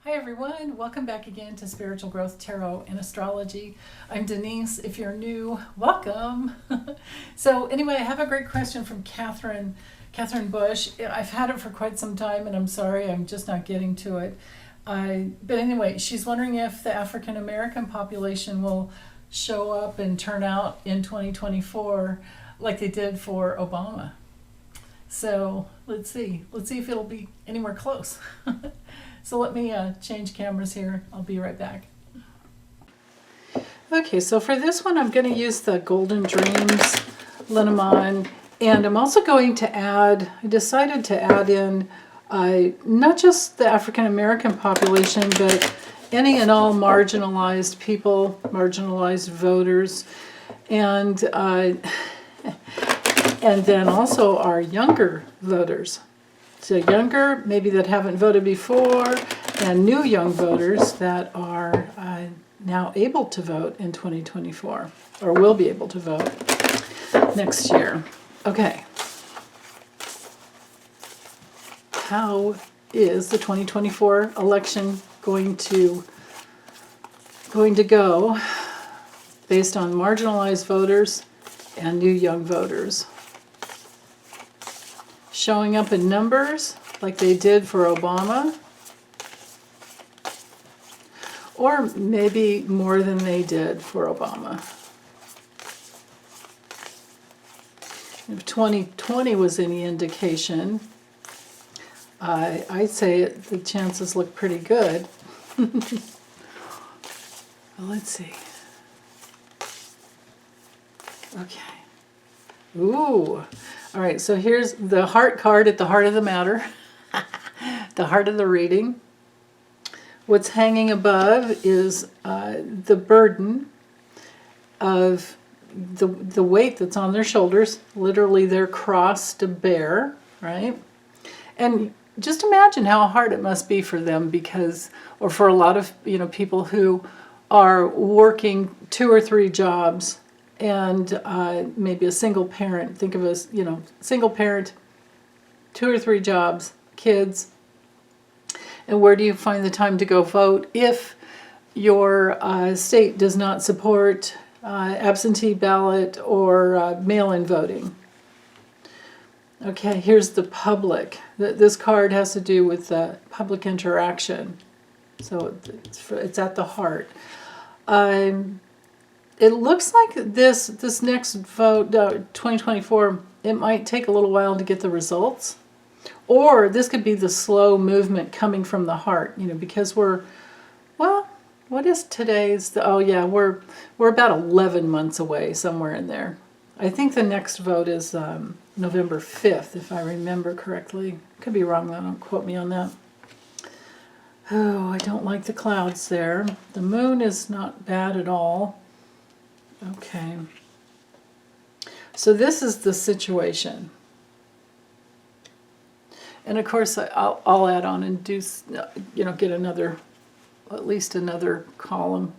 Hi everyone, welcome back again to Spiritual Growth Tarot and Astrology. I'm Denise. If you're new, welcome. So anyway, I have a great question from Catherine Bush. I've had it for quite some time and I'm sorry, I'm just not getting to it. But anyway, she's wondering if the African American population will show up and turn out in 2024 like they did for Obama. So let's see if it'll be anywhere close. So let me change cameras here. I'll be right back. Okay, so for this one, I'm going to use the Golden Dreams Lenormand, and I'm also going to add, I decided to add in not just the African American population, but any and all marginalized people, marginalized voters, and then also our younger voters. So younger, maybe that haven't voted before, and new young voters that are now able to vote in 2024, or will be able to vote next year. Okay. How is the 2024 election going to go based on marginalized voters and new young voters? Showing up in numbers like they did for Obama, or maybe more than they did for Obama. If 2020 was any indication, I'd say the chances look pretty good. Well, let's see. Okay. Ooh. All right, so here's the heart card at the heart of the matter, the heart of the reading. What's hanging above is the burden of the weight that's on their shoulders. Literally, their cross to bear, right? And just imagine how hard it must be for them, because, or for a lot of people who are working 2 or 3 jobs. And maybe a single parent, think of a single parent, 2 or 3 jobs, kids. And where do you find the time to go vote if your state does not support absentee ballot or mail-in voting? Okay, here's the public. This card has to do with public interaction. So it's at the heart. It looks like this next vote, 2024, it might take a little while to get the results. Or this could be the slow movement coming from the heart, because we're, well, what is today's, we're about 11 months away, somewhere in there. I think the next vote is November 5th, if I remember correctly. Could be wrong, though, don't quote me on that. Oh, I don't like the clouds there. The moon is not bad at all. Okay, so this is the situation, and of course I'll add on and do get at least another column,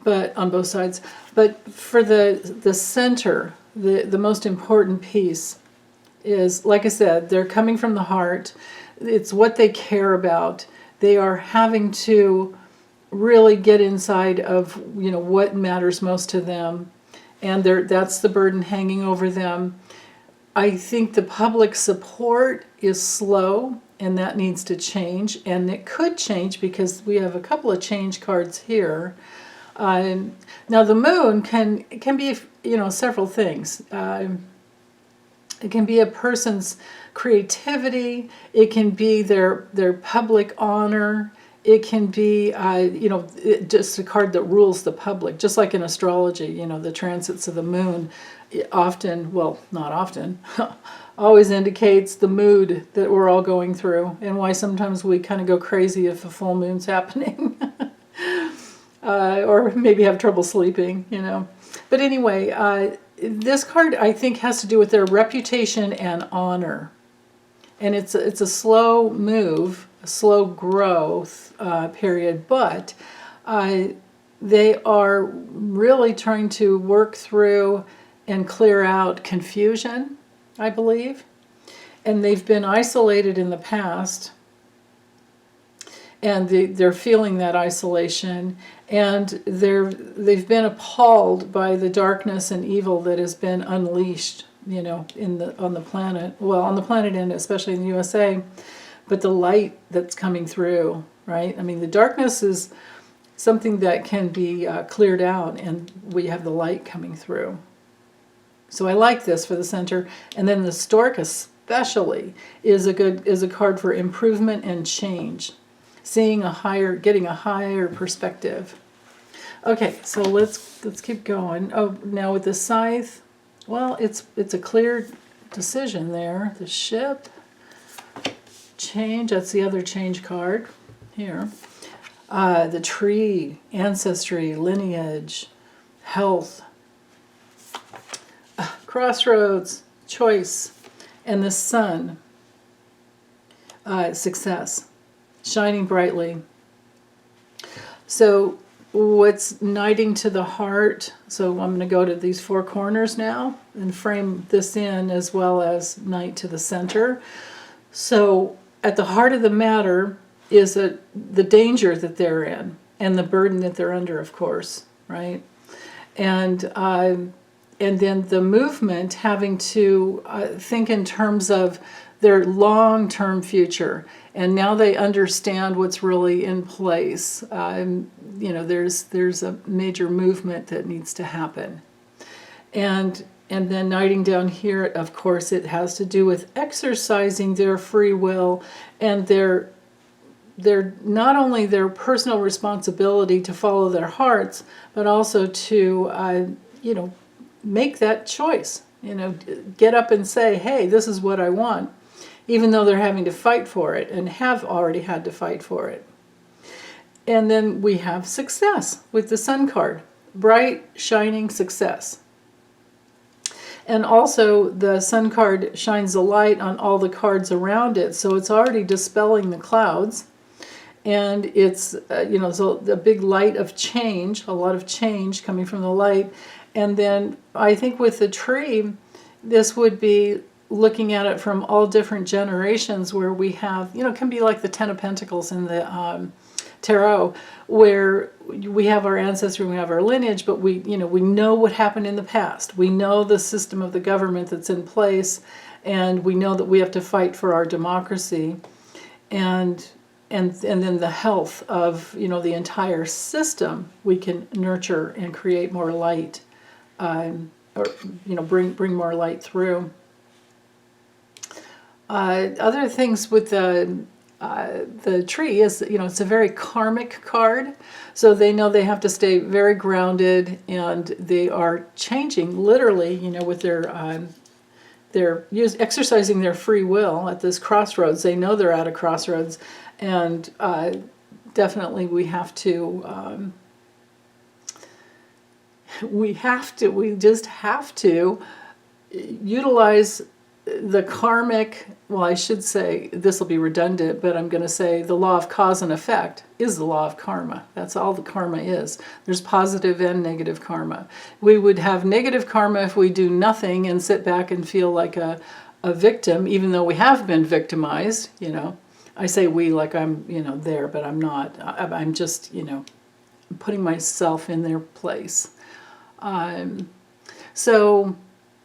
but on both sides. But for the center, the most important piece is, like I said, they're coming from the heart. It's what they care about. They are having to really get inside of what matters most to them, and that's the burden hanging over them. I think the public support is slow, and that needs to change, and it could change because we have a couple of change cards here. Now the moon can be several things. It can be a person's creativity. It can be their public honor. It can be, just a card that rules the public, just like in astrology, the transits of the moon often, well, not often, always indicates the mood that we're all going through, and why sometimes we kind of go crazy if a full moon's happening, or maybe have trouble sleeping, But anyway, this card, I think, has to do with their reputation and honor. And it's a slow move, a slow growth period, but they are really trying to work through and clear out confusion, I believe. And they've been isolated in the past. and they're feeling that isolation, and they've been appalled by the darkness and evil that has been unleashed, on the planet. Well, on the planet, and especially in the USA, but the light that's coming through, right? I mean, the darkness is something that can be cleared out, and we have the light coming through. So I like this for the center, and then the stork especially is a card for improvement and change. Getting a higher perspective. Okay, so let's keep going. Oh, now with the scythe, well, it's a clear decision there. The ship, change. That's the other change card here. The tree, ancestry, lineage, health, crossroads, choice, and the sun, success. Shining brightly. So what's knighting to the heart, so I'm going to go to these four corners now and frame this in as well as knight to the center. So at the heart of the matter is the danger that they're in and the burden that they're under, of course, right? And then the movement having to think in terms of their long-term future, and now they understand what's really in place. There's a major movement that needs to happen, and then knighting down here, of course, it has to do with exercising their free will and their not only their personal responsibility to follow their hearts, but also to make that choice. Get up and say, hey, this is what I want, even though they're having to fight for it and have already had to fight for it. And then we have success with the sun card, bright, shining success. And also the sun card shines a light on all the cards around it, so it's already dispelling the clouds. And it's, so a big light of change, a lot of change coming from the light. And then I think with the tree, this would be looking at it from all different generations, where we have, it can be like the Ten of Pentacles in the tarot, where we have our ancestry, we have our lineage, but we know what happened in the past. We know the system of the government that's in place, and we know that we have to fight for our democracy, and then the health of the entire system we can nurture and create more light, or bring more light through. Other things with the tree is, it's a very karmic card, so they know they have to stay very grounded, and they are changing literally, with they're exercising their free will at this crossroads. They know they're at a crossroads, and definitely we just have to utilize the karmic, well, I should say, this will be redundant, but I'm going to say the law of cause and effect is the law of karma. That's all the karma is. There's positive and negative karma. We would have negative karma if we do nothing and sit back and feel like a victim, even though we have been victimized. I say we like I'm, there, but I'm not. I'm just, putting myself in their place. So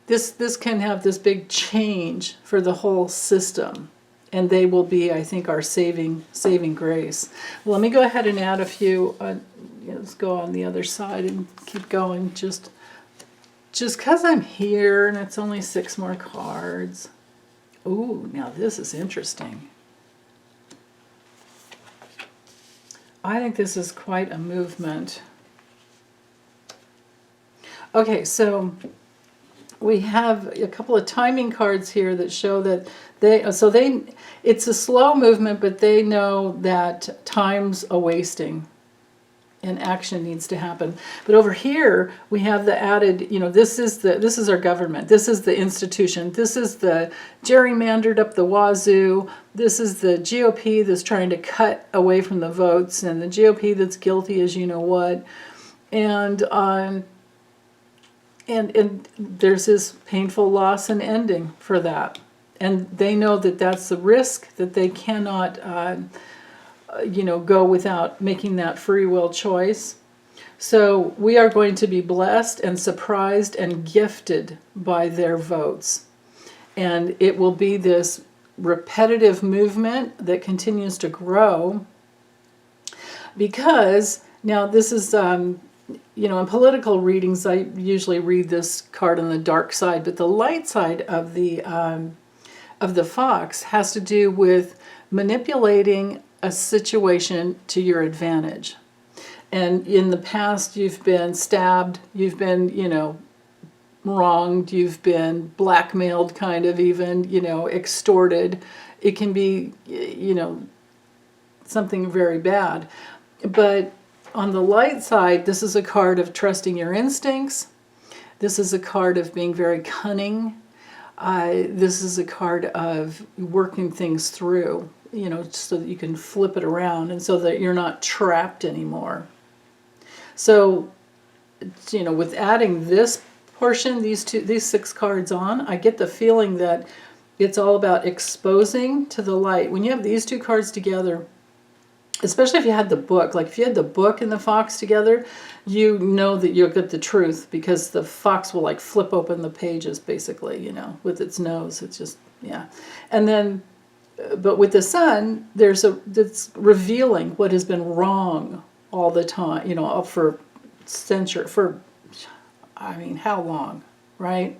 this can have this big change for the whole system, and they will be, I think, our saving grace. Well, let me go ahead and add a few. Let's go on the other side and keep going. Just because I'm here, and it's only 6 more cards. Ooh, now this is interesting. I think this is quite a movement. Okay, so we have a couple of timing cards here that show that it's a slow movement, but they know that time's a wasting and action needs to happen. But over here we have the added, this is our government, this is the institution, this is the gerrymandered up the wazoo, this is the GOP that's trying to cut away from the votes, and the GOP that's guilty as you know what, and there's this painful loss and ending for that. And they know that that's the risk that they cannot go without making that free will choice. So we are going to be blessed and surprised and gifted by their votes. And it will be this repetitive movement that continues to grow, because now this is, in political readings, I usually read this card on the dark side, but the light side of the fox has to do with manipulating a situation to your advantage. And in the past, you've been stabbed, you've been, wronged, you've been blackmailed, kind of even, extorted. It can be, something very bad. But on the light side, this is a card of trusting your instincts. This is a card of being very cunning. This is a card of working things through, so that you can flip it around and so that you're not trapped anymore. So, with adding this portion, these 6 cards on, I get the feeling that it's all about exposing to the light. When you have these 2 cards together, especially if you had the book, like if you had the book and the fox together, you know that you'll get the truth, because the fox will like flip open the pages basically, with its nose. It's just, yeah. And then, but with the sun, it's revealing what has been wrong all the time, for centuries, how long, right?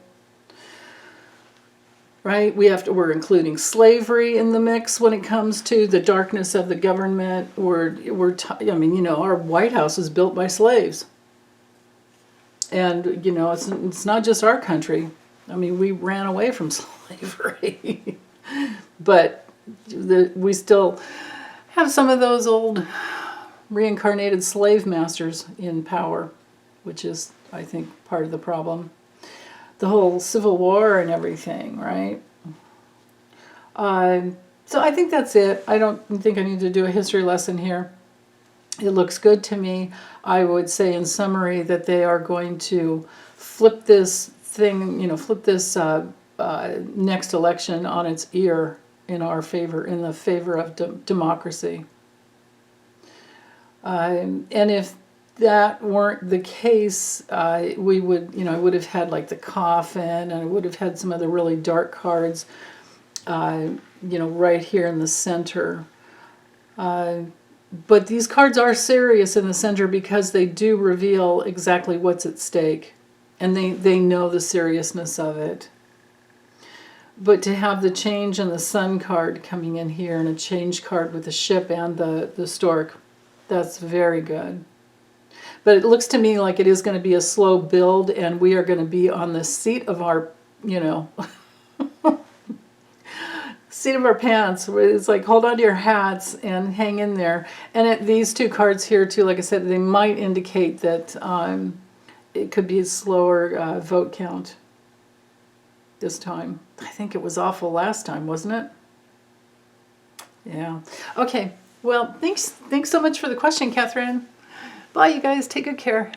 Right? We're including slavery in the mix when it comes to the darkness of the government. Our White House is built by slaves. And, it's not just our country. We ran away from slavery. But we still have some of those old reincarnated slave masters in power, which is, I think, part of the problem. The whole Civil War and everything, right? So I think that's it. I don't think I need to do a history lesson here. It looks good to me. I would say in summary that they are going to flip this thing, flip this next election on its ear in our favor, in the favor of democracy. And if that weren't the case, we would, I would have had like the coffin, and I would have had some other really dark cards, right here in the center. But these cards are serious in the center because they do reveal exactly what's at stake, and they know the seriousness of it. But to have the change and the sun card coming in here, and a change card with the ship and the stork, that's very good. But it looks to me like it is going to be a slow build, and we are going to be on the seat of our, seat of our pants. It's like, hold on to your hats and hang in there. And these 2 cards here, too, like I said, they might indicate that it could be a slower vote count this time. I think it was awful last time, wasn't it? Yeah. Okay. Well, thanks so much for the question, Catherine. Bye, you guys. Take good care.